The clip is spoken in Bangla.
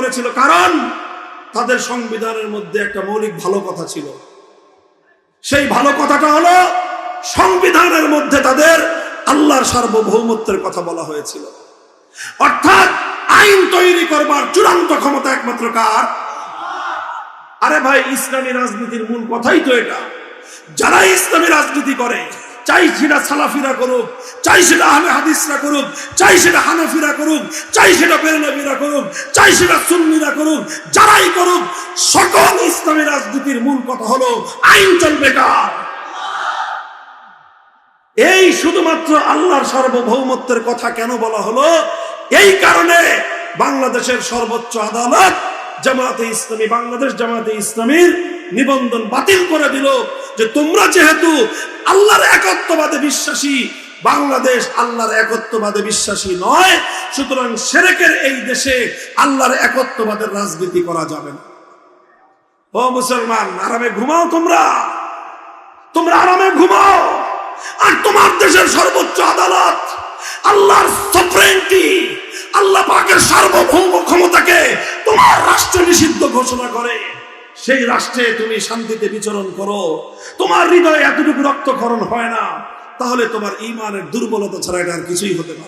করেছিল, কারণ তাদের সংবিধানের মধ্যে একটা মৌলিক ভালো কথা ছিল। সেই ভালো কথাটা হলো সংবিধানের মধ্যে তাদের আল্লাহর সার্বভৌমত্বের কথা বলা হয়েছিল। অর্থাৎ আইন তৈরি করবার চূড়ান্ত ক্ষমতা একমাত্র কার? আরে ভাই, ইসলামী রাজনীতির মূল কথাই তো এটা। যারা ইসলামী রাজনীতি করে, চাই সেটা সালাফিরা করুক, চাই সেটা আহলে হাদিসরা করুক, চাই সেটা হানাফিরা করুক, চাই সেটা বেরলভীরা করুক, চাই সেটা সুন্নিরা করুক, যারাই করুক, সকল ইসলামী রাজনীতির মূল কথা হলো আইন চলবে কার? এই শুধুমাত্র আল্লাহর সার্বভৌমত্বের কথা কেন বলা হলো? এই কারণে বাংলাদেশের সর্বোচ্চ আদালত জামায়াতে ইসলামী, বাংলাদেশ জামায়াতে ইসলামীর নিবন্ধন বাতিল করে দিল যে তোমরা যেহেতু আল্লাহর একত্ববাদে বিশ্বাসী, বাংলাদেশ আল্লাহর একত্ববাদে বিশ্বাসী নয়, সুতরাং শিরকের এই দেশে আল্লাহর একত্ববাদের রাজনীতি করা যাবে না। ও মুসলমান, আরামে ঘুমাও, তোমরা আরামে ঘুমাও। আর তোমার দেশের সর্বোচ্চ আদালত আল্লাহর সফরেন্টি, আল্লাহ পাকের সার্বভৌম ক্ষমতাকে তোমার রাষ্ট্র নিষিদ্ধ ঘোষণা করে। সেই রাষ্ট্রে তুমি শান্তিতে বিচরণ করো, তোমার হৃদয়ে এতটুকু রক্তক্ষরণ হয় না, তাহলে তোমার ঈমানের দুর্বলতা ছাড়া এটা আর কিছুই হতে পারে না।